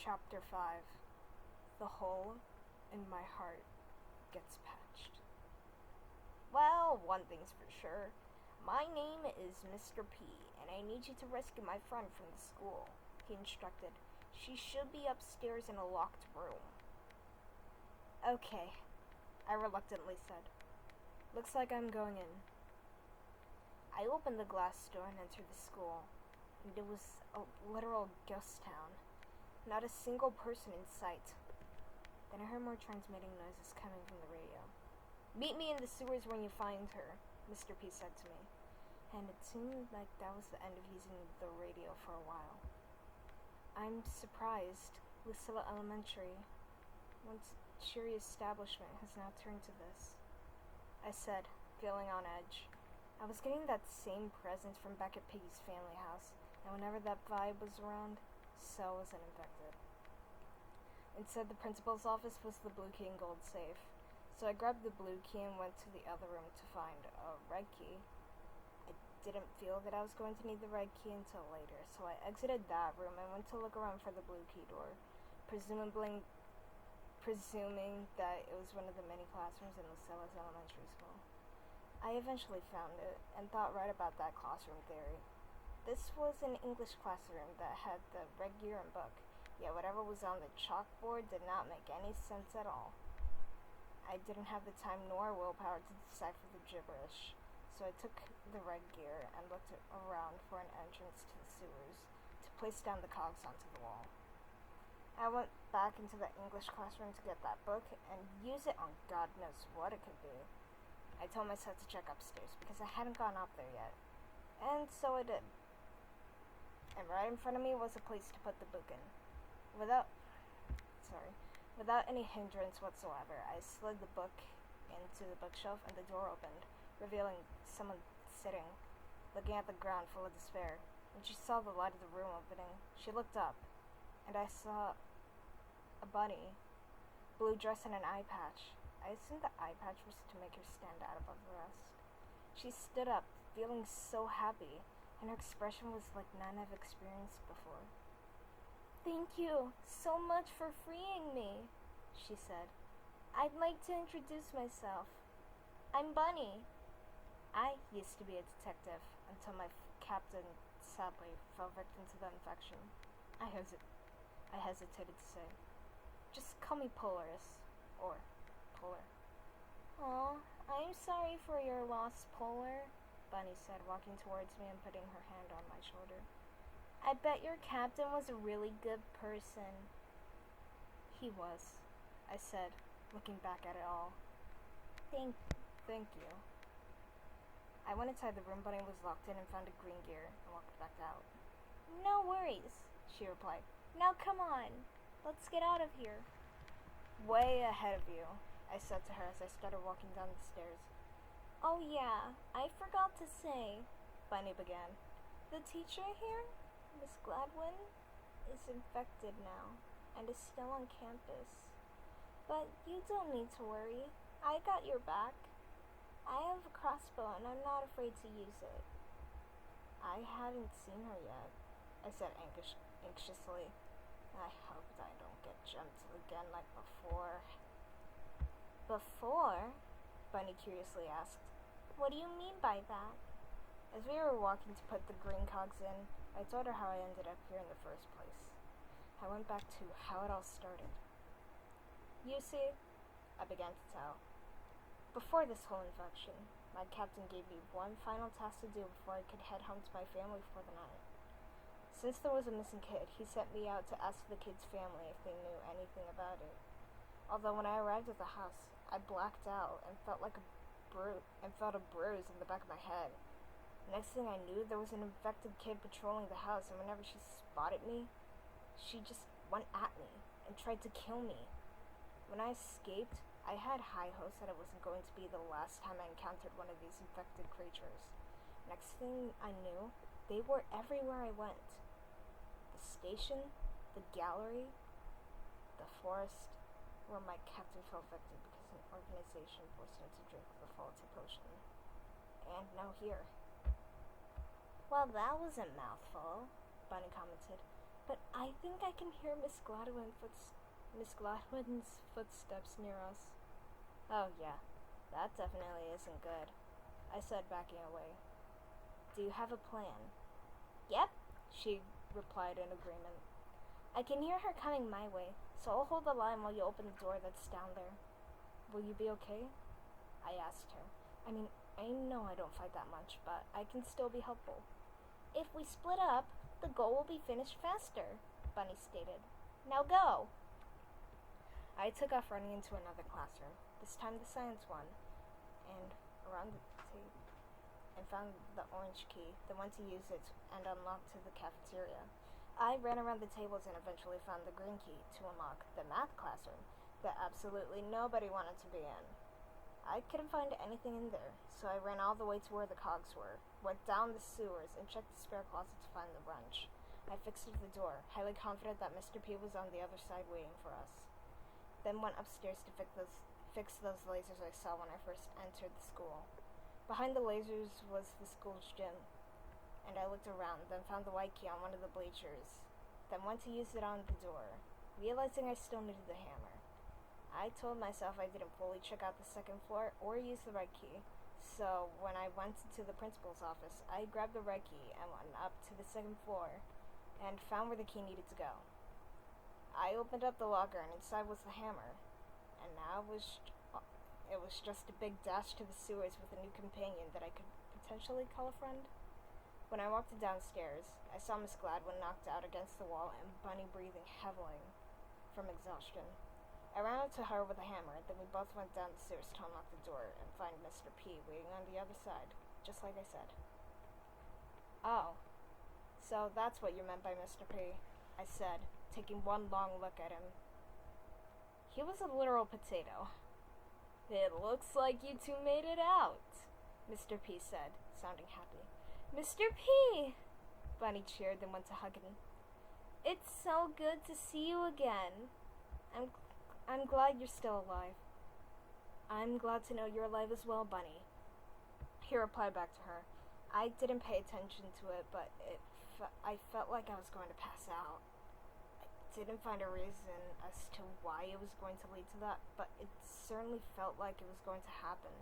Chapter 5. The hole in my heart gets patched. Well, one thing's for sure. My name is Mr. P, and I need you to rescue my friend from the school, he instructed. She should be upstairs in a locked room. Okay, I reluctantly said. Looks like I'm going in. I opened the glass door and entered the school, and it was a literal ghost town. Not a single person in sight. Then I heard more transmitting noises coming from the radio. Meet me in the sewers when you find her, Mr. P said to me. And it seemed like that was the end of using the radio for a while. I'm surprised Lucilla Elementary, once cheery establishment, has now turned to this, I said, feeling on edge. I was getting that same presence from back at Piggy's family house, and whenever that vibe was around, so was infected. Inside the principal's office was the blue key and gold safe, so I grabbed the blue key and went to the other room to find a red key. I didn't feel that I was going to need the red key until later, so I exited that room and went to look around for the blue key door, presuming that it was one of the many classrooms in Lucilla's elementary school. I eventually found it, and thought right about that classroom theory. This was an English classroom that had the red gear and book, yet whatever was on the chalkboard did not make any sense at all. I didn't have the time nor willpower to decipher the gibberish, so I took the red gear and looked around for an entrance to the sewers to place down the cogs onto the wall. I went back into the English classroom to get that book and use it on God knows what it could be. I told myself to check upstairs because I hadn't gone up there yet, and so I did. And right in front of me was a place to put the book in. Without any hindrance whatsoever, I slid the book into the bookshelf and the door opened, revealing someone sitting, looking at the ground full of despair. When she saw the light of the room opening, she looked up, and I saw a bunny, blue dress and an eye patch. I assumed the eye patch was to make her stand out above the rest. She stood up, feeling so happy, and her expression was like none I've experienced before. Thank you so much for freeing me, she said. I'd like to introduce myself. I'm Bunny. I used to be a detective until my captain sadly fell victim to the infection. I hesitated to say, just call me Polaris, or Polar. Aw, I'm sorry for your loss, Polar, Bunny said, walking towards me and putting her hand on my shoulder. I bet your captain was a really good person. He was, I said, looking back at it all. Thank you. I went inside the room, Bunny was locked in and found a green gear and walked back out. No worries, she replied. Now come on, let's get out of here. Way ahead of you, I said to her as I started walking down the stairs. Oh yeah, I forgot to say, Bunny began. The teacher here, Miss Gladwell, is infected now and is still on campus. But you don't need to worry. I got your back. I have a crossbow and I'm not afraid to use it. I haven't seen her yet, I said anxiously. I hope that I don't get jumped again like before. Before? Bunny curiously asked. What do you mean by that? As we were walking to put the green cogs in, I told her how I ended up here in the first place. I went back to how it all started. You see, I began to tell. Before this whole infection, my captain gave me one final task to do before I could head home to my family for the night. Since there was a missing kid, he sent me out to ask the kid's family if they knew anything about it. Although when I arrived at the house, I blacked out and felt a bruise in the back of my head. Next thing I knew, there was an infected kid patrolling the house, and whenever she spotted me, she just went at me and tried to kill me. When I escaped, I had high hopes that it wasn't going to be the last time I encountered one of these infected creatures. Next thing I knew, they were everywhere I went. The station, the gallery, the forest, where my captain fell victim because an organization forced him to drink the faulty potion. And now here. Well, that was a mouthful, Bunny commented. But I think I can hear Miss Gladwell's footsteps near us. Oh yeah, that definitely isn't good, I said, backing away. Do you have a plan? Yep, she replied in agreement. I can hear her coming my way, so I'll hold the line while you open the door that's down there. Will you be okay? I asked her. I mean, I know I don't fight that much, but I can still be helpful. If we split up, the goal will be finished faster, Bunny stated. Now go! I took off running into another classroom, this time the science one, and found the orange key, the one to use it and unlock to the cafeteria. I ran around the tables and eventually found the green key to unlock the math classroom that absolutely nobody wanted to be in. I couldn't find anything in there, so I ran all the way to where the cogs were, went down the sewers, and checked the spare closet to find the wrench. I fixed the door, highly confident that Mr. P was on the other side waiting for us. Then went upstairs to fix those lasers I saw when I first entered the school. Behind the lasers was the school's gym, and I looked around, then found the white key on one of the bleachers, then went to use it on the door, realizing I still needed the hammer. I told myself I didn't fully check out the second floor or use the right key, so when I went to the principal's office, I grabbed the right key and went up to the second floor and found where the key needed to go. I opened up the locker and inside was the hammer, and now it was just a big dash to the sewers with a new companion that I could potentially call a friend. When I walked downstairs, I saw Miss Gladwell knocked out against the wall and Bunny breathing heavily from exhaustion. I ran up to her with a hammer, then we both went down the stairs to unlock the door and find Mr. P waiting on the other side, just like I said. Oh, so that's what you meant by Mr. P, I said, taking one long look at him. He was a literal potato. It looks like you two made it out, Mr. P said, sounding happy. Mr. P! Bunny cheered, then went to hug him. It's so good to see you again. I'm glad you're still alive. I'm glad to know you're alive as well, Bunny. He replied back to her. I didn't pay attention to it, but I felt like I was going to pass out. I didn't find a reason as to why it was going to lead to that, but it certainly felt like it was going to happen.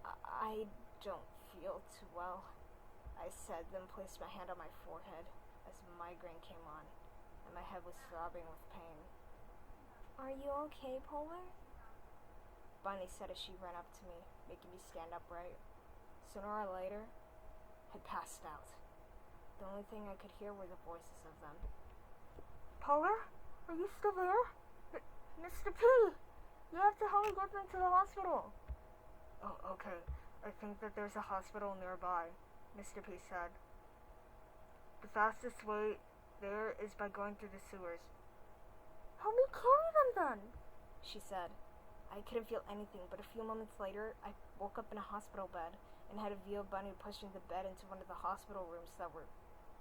I don't feel too well, I said, then placed my hand on my forehead as migraine came on, and my head was throbbing with pain. Are you okay, Polar? Bunny said as she ran up to me, making me stand upright. Sooner or later, I passed out. The only thing I could hear were the voices of them. Polar? Are you still there? Mr. P! You have to help me get them to the hospital. Oh, okay. I think that there's a hospital nearby, Mr. P said. The fastest way there is by going through the sewers. Help me carry them then, she said. I couldn't feel anything, but a few moments later, I woke up in a hospital bed and had a view of Bunny pushing the bed into one of the hospital rooms that were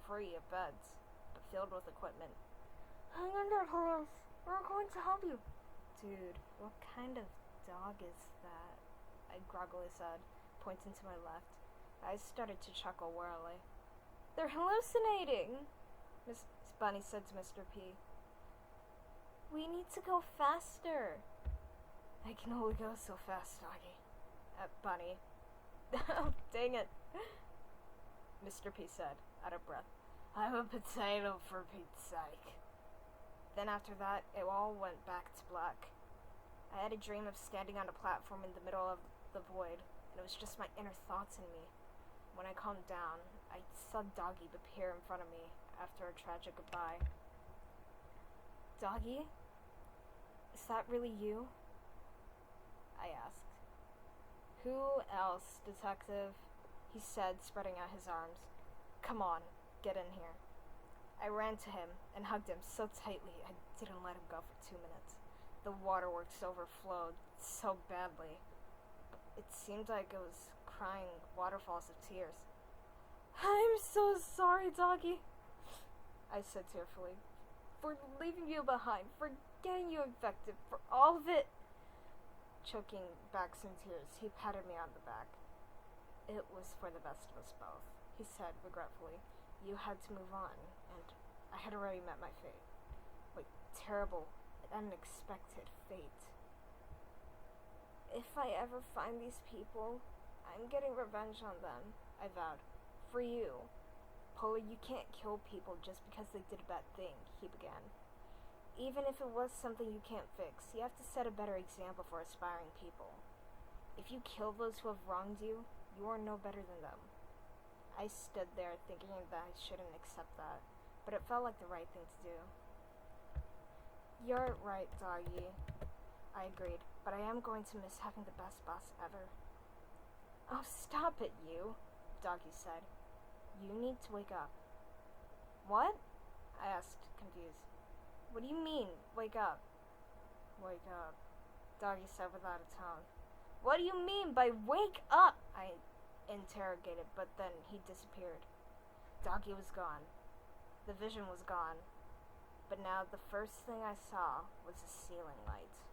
free of beds, but filled with equipment. Hang in there, Polar. We're going to help you. Dude, what kind of dog is that? I groggily said, pointing to my left. I started to chuckle wearily. They're hallucinating, Miss Bunny said to Mr. P. We need to go faster. I can only go so fast, Doggy. Bunny. Oh, dang it. Mr. P said, out of breath. I'm a potato for Pete's sake. Then after that, it all went back to black. I had a dream of standing on a platform in the middle of the void, and it was just my inner thoughts in me. When I calmed down, I saw Doggy appear in front of me after a tragic goodbye. Doggy? Is that really you? I asked. Who else, Detective? He said, spreading out his arms. Come on, get in here. I ran to him and hugged him so tightly I didn't let him go for 2 minutes. The waterworks overflowed so badly. It seemed like it was crying waterfalls of tears. I'm so sorry, Doggy, I said tearfully. For leaving you behind, for getting you infected, for all of it. Choking back some tears, he patted me on the back. It was for the best of us both, he said regretfully, You had to move on, and I had already met my fate. Like, terrible, unexpected fate. If I ever find these people, I'm getting revenge on them, I vowed. For you. Pola, you can't kill people just because they did a bad thing, he began. Even if it was something you can't fix, you have to set a better example for aspiring people. If you kill those who have wronged you, you are no better than them. I stood there thinking that I shouldn't accept that, but it felt like the right thing to do. You're right, Doggy, I agreed, but I am going to miss having the best boss ever. Oh, stop it, you, Doggy said. You need to wake up. What? I asked, confused. What do you mean, wake up? Wake up, Doggy said without a tone. What do you mean by wake up? I interrogated, but then he disappeared. Doggy was gone. The vision was gone. But now the first thing I saw was a ceiling light.